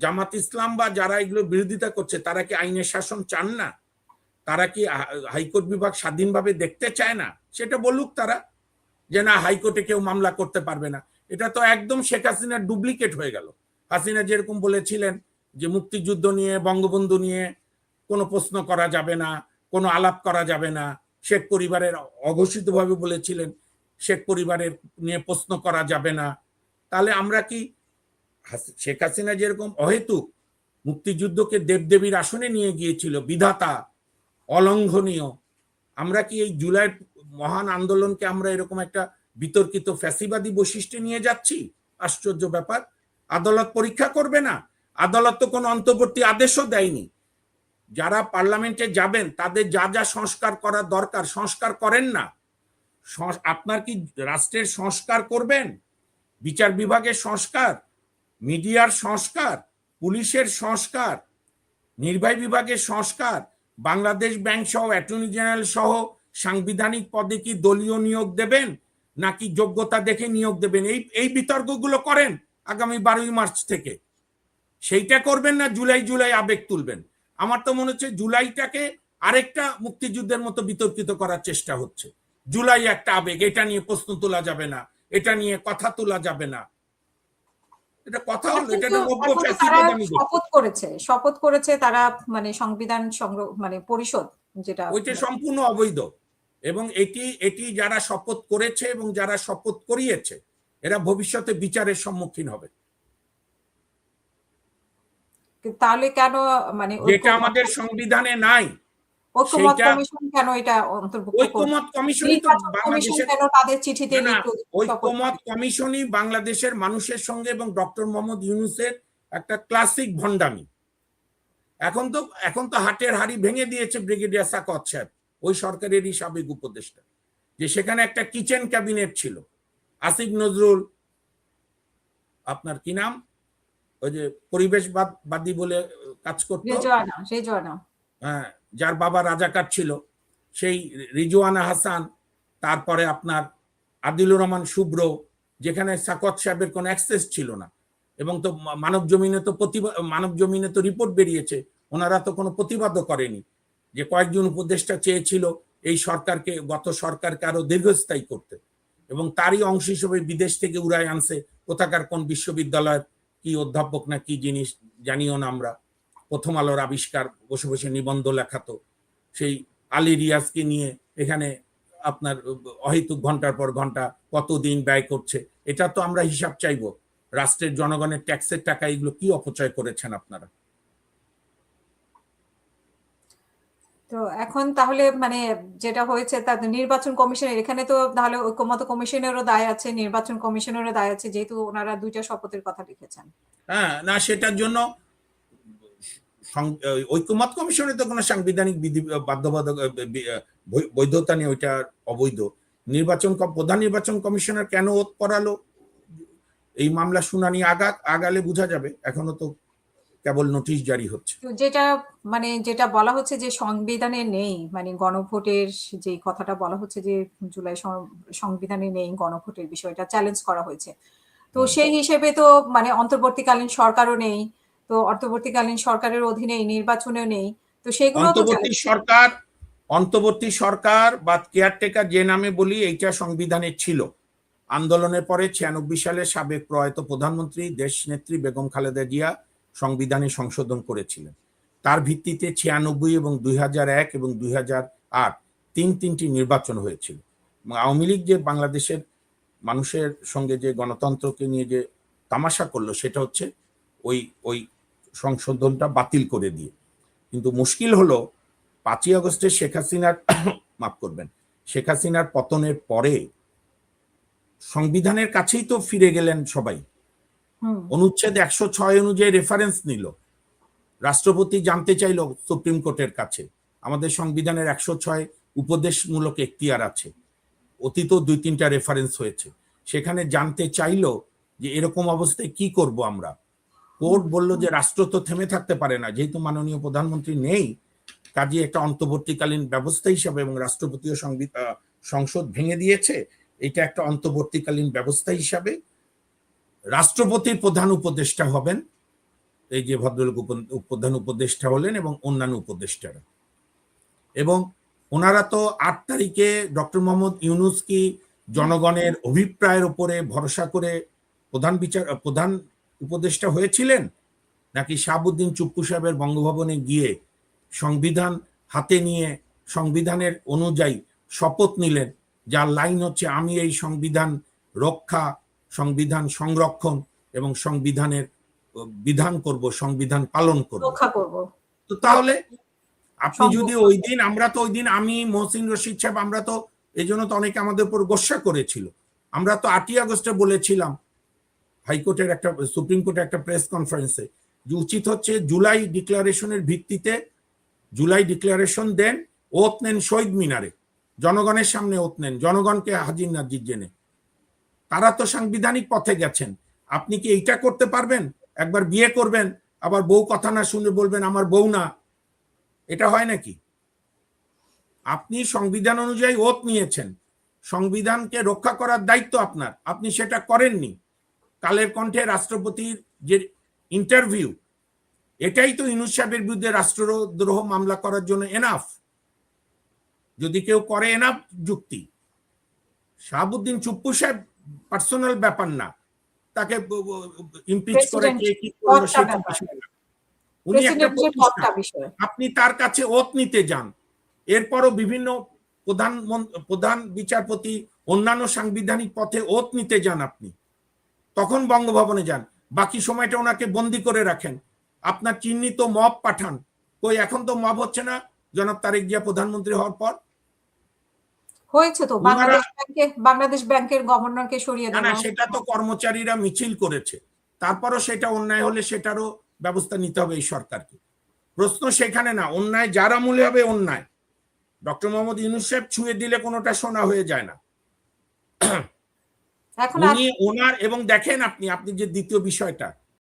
জামাত ইসলাম বা যারা এগুলো বিরোধিতা করছে তারা কি আইনের শাসন চান না? তারা কি হাইকোর্ট বিভাগ স্বাধীনভাবে দেখতে চায় না? সেটা বলুক তারা, যে না হাইকোর্টে কেউ মামলা করতে পারবে না। এটা তো একদম শেখ হাসিনার ডুপ্লিকেট হয়ে গেল। হাসিনা যেরকম বলেছিলেন যে মুক্তিযুদ্ধ নিয়ে, বঙ্গবন্ধু নিয়ে কোনো প্রশ্ন করা যাবে না, কোনো আলাপ করা যাবে না, শেখ পরিবারের অঘোষিতভাবে বলেছিলেন শেখ পরিবারের নিয়ে প্রশ্ন করা যাবে না। তাহলে আমরা কি শেখ হাসিনা যেরকম অহেতুক মুক্তিযুদ্ধকে দেবদেবীর আসনে নিয়ে গিয়েছিল, বিধাতা অলঙ্ঘনীয়, আমরা কি এই জুলাইয়ের মহান আন্দোলনকে আমরা এরকম একটা বিতর্কিত ফ্যাসিবাদী বৈশিষ্ট্যে নিয়ে যাচ্ছি? আশ্চর্য ব্যাপার। আদালত পরীক্ষা করবে না? আদালত তো কোনো অন্তর্বর্তী আদেশও দেয়নি। যারা পার্লামেন্টে যাবেন তাদের যা যা সংস্কার করার দরকার সংস্কার করেন না। আপনার কি রাষ্ট্রের সংস্কার করবেন? বিচার বিভাগের সংস্কার, মিডিয়ার সংস্কার, পুলিশের সংস্কার, নির্বাহী বিভাগের সংস্কার, বাংলাদেশ ব্যাংক সহ অ্যাটর্নি জেনারেল সহ সাংবিধানিক পদে কি দলীয় নিয়োগ দেবেন নাকি যোগ্যতা দেখে নিয়োগ দেবেন? এই বিতর্কগুলো করেন আগামী 12 মার্চ থেকে। সেইটা করবেন না জুলাই জুলাই আবেগ তুলবেন। আমার তো মনে হচ্ছে জুলাইটাকে আরেকটা মুক্তিযুদ্ধের মতো বিতর্কিত করার চেষ্টা হচ্ছে। জুলাই একটা আবেগ, এটা নিয়ে প্রশ্ন তোলা যাবে না, এটা নিয়ে কথা তোলা যাবে না। এটা কথা হলো, এটা শপথ করেছে তারা, মানে সংবিধান মানে পরিষদ, যেটা ওইটা সম্পূর্ণ অবৈধ। এবং এটি যারা শপথ করেছে এবং যারা শপথ করিয়েছে এরা ভবিষ্যতে বিচারের সম্মুখীন হবে। তাহলে কেন মানে যেটা আমাদের সংবিধানে নাই, ঐকমত্য কমিশন কেন এটা অন্তর্ভুক্ত করবে? ঐকমত্য কমিশনই তো বাংলাদেশের, কেন তাদের চিঠিতে ঐকমত্য কমিশনই বাংলাদেশের মানুষের সঙ্গে এবং ডক্টর মোহাম্মদ ইউনূসের একটা ক্লাসিক ভণ্ডামি। এখন তো হাটের হাড়ি ভেঙে দিয়েছে ব্রিগেডিয়ার সাখাওয়াত সাহেব, ওই সরকারেরই সাবেক উপদেষ্টা, যে সেখানে একটা কিচেন ক্যাবিনেট ছিল। আসিফ নজরুল, আপনার কি নাম, ওই যে পরিবেশবাদী বলে কাজ করতো, হ্যাঁ, যার বাবা রাজাকার ছিল, সেই রিজওয়ানা হাসান, তারপরে আপনার আদিলুর রহমান শুভ্র, যেখানে সাখাওয়াত সাহেবের কোনো অ্যাক্সেস ছিল না। এবং তো মানব জমিনে তো রিপোর্ট বেরিয়েছে, ওনারা তো কোনো প্রতিবাদও করেনি। যে কয়েকজন উপদেষ্টা চেয়েছিল এই সরকারকে, গত সরকারকে আরো দীর্ঘস্থায়ী করতে, এবং তারই অংশ হিসেবে বিদেশ থেকে উড়ায় আনছে কোথাকার কোন বিশ্ববিদ্যালয়ের কি অধ্যাপক না কি জিনিস জানিও না আমরা। প্রথম আলোর আবিষ্কার, বসে বসে নিবন্ধ লেখাতো, সেই আলী রিয়াজকে নিয়ে এখানে আপনার অহেতুক ঘন্টার পর ঘন্টা কতদিন ব্যয় করছে। এটা তো আমরা হিসাব চাইব। রাষ্ট্রের জনগণের ট্যাক্সের টাকা এগুলো কি অপচয় করেছেন আপনারা? তো এখন তাহলে মানে যেটা হয়েছে তাদের নির্বাচন কমিশনের, এখানে তো তাহলে ঐকমত্য কমিশনেরও দায় আছে, নির্বাচন কমিশনেরও দায় আছে, যেহেতু ওনারা দুইটা শপথের কথা লিখেছেন। হ্যাঁ, না সেটার জন্য ঐকমত্য কমিশনের তো কোনো সাংবিধানিক বিধি বৈধতা নেই, ওইটা অবৈধ। প্রধান নির্বাচন কমিশনার কেন ওত করালো, এই মামলা শুনানি আগালে বোঝা যাবে। এখনো তো কেবল নোটিশ জারি হচ্ছে। যেটা বলা হচ্ছে যে সংবিধানে নেই, মানে গণভোটের যে কথাটা বলা হচ্ছে যে জুলাই সংবিধানে নেই গণভোটের বিষয়টা চ্যালেঞ্জ করা হয়েছে। তো সেই হিসেবে তো মানে অন্তর্বর্তীকালীন সরকারও নেই, তো অন্তর্বর্তীকালীন সরকারের অধীনে নির্বাচনেও নেই, তো সেগুলো অন্তর্বর্তী সরকার বা কেয়ারটেকার যে নামে বলি, এইটা সংবিধানে ছিল। আন্দোলনের পরে 96 সালে সাবেক প্রয়াত প্রধানমন্ত্রী দেশনেত্রী বেগম খালেদা জিয়া সংবিধানে সংশোধন করেছিলেন। তার ভিত্তিতে 96 এবং 2001 এবং 2008 তিনটি নির্বাচন হয়েছিল। আওয়ামী লীগ যে বাংলাদেশের মানুষের সঙ্গে যে গণতন্ত্রকে নিয়ে যে তামাশা করলো, সেটা হচ্ছে ওই সংশোধনটা বাতিল করে দিয়ে। কিন্তু মুশকিল হলো 5ই আগস্টে শেখ হাসিনার মাফ করবেন, শেখ হাসিনার পতনের পরে সংবিধানের কাছেই তো ফিরে গেলেন সবাই। অনুচ্ছেদ 106 অনুযায়ী রেফারেন্স নিল। রাষ্ট্রপতি জানতে চাইল সুপ্রিম কোর্টের কাছে, আমাদের সংবিধানের 106 উপদেশমূলক এখতিয়ার আছে, অতীত 2-3টা রেফারেন্স হয়েছে, সেখানে জানতে চাইল যে এরকম অবস্থায় কি করব আমরা। কোর্ট বলল যে রাষ্ট্র তো থেমে থাকতে পারে না, যেহেতু মাননীয় প্রধানমন্ত্রী নেই, কাজে একটা অন্তর্বর্তীকালীন ব্যবস্থা হিসাবে, এবং রাষ্ট্রপতিও সংসদ ভেঙে দিয়েছে, এটা একটা অন্তর্বর্তীকালীন ব্যবস্থা হিসাবে রাষ্ট্রপতির প্রধান উপদেষ্টা হবেন এই যে ভদ্রলোক প্রধান উপদেষ্টা হলেন এবং অন্যান্য উপদেষ্টারা, এবং ওনারা তো 8 তারিখে ডক্টর মোহাম্মদ ইউনূস কি জনগণের অভিপ্রায়ের উপরে ভরসা করে প্রধান উপদেষ্টা হয়েছিলেন, নাকি শাহাবুদ্দিন চুপ্পু সাহেবের বঙ্গভবনে গিয়ে সংবিধান হাতে নিয়ে সংবিধানের অনুযায়ী শপথ নিলেন, যার লাইন হচ্ছে আমি এই সংবিধান রক্ষা, সংবিধান সংরক্ষণ এবং সংবিধানের বিধান করব, সংবিধান পালন করব, রক্ষা করব। তো তাহলে আপনি যদি ওই দিন, আমরা তো ওই দিন, আমি মহসিন রশিদ সাহেব, আমরা তো এই জন্য তো অনেকে আমাদের উপর গোস্বা করেছিল, আমরা তো 8ই আগস্টে বলেছিলাম হাইকোর্টের একটা, সুপ্রিম কোর্টের একটা প্রেস কনফারেন্সে, যে উচিত হচ্ছে জুলাই ডিক্লারেশনের ভিত্তিতে, জুলাই ডিক্লারেশন দেন, ওত নেন শহীদ মিনারে, জনগণের সামনে ওত নেন, জনগণকে হাজির নাজির জেনে। তারা তো সাংবিধানিক পথে গেছেন, আপনি কি এইটা করতে পারবেন? একবার বিয়ে করবেন, আবার বউ কথা না শুনে বলবেন আমার বউ না, এটা হয় নাকি? আপনি সংবিধান অনুযায়ী ওত নিয়েছেন, সংবিধানকে রক্ষা করার দায়িত্ব আপনার, আপনি সেটা করেননি। কালের কণ্ঠে রাষ্ট্রপতির যে ইন্টারভিউ, এটাই তো ইউনূস সাহেবের বিরুদ্ধে রাষ্ট্রদ্রোহ মামলা করার জন্য এনাফ, যদি কেউ করে এনাফ যুক্তি। শাহাবুদ্দিন চুপ্পু সাহেব পার্সোনাল ব্যাপার না, তাকে ইমপিচ করে কে কি করলো সেটা বিষয় না, উনি একটা প্রতিষ্ঠান, আপনি তার কাছে ওত নিতে যান, এরপরও বিভিন্ন প্রধান বিচারপতি অন্যান্য সাংবিধানিক পথে ওত নিতে যান আপনি, তখন বঙ্গভবনে যান, বাকি সময়টা ওনাকে বন্দি করে রাখেন, আপনার চিহ্নিত মব পাঠান। কই এখন তো মব হচ্ছে না জনাব তারেক জিয়া প্রধানমন্ত্রী হওয়ার পর? হয়েছে তো, বাংলাদেশ ব্যাংকের গভর্নরকে সরিয়ে দেওয়া। না, সেটা তো কর্মচারীরা মিছিল করেছে, তারপরও সেটা অন্যায় হলে সেটারও ব্যবস্থা নিতে হবে এই সরকারকে। প্রশ্ন সেখানে না, অন্যায় যার আমলে হবে অন্যায়, ডক্টর মোহাম্মদ ইউনূস সাহেব ছুঁয়ে দিলে কোনোটা শোনা হয়ে যায় না। উনি ওনার, এবং দেখেন আপনি যে দ্বিতীয় বিষয়টা,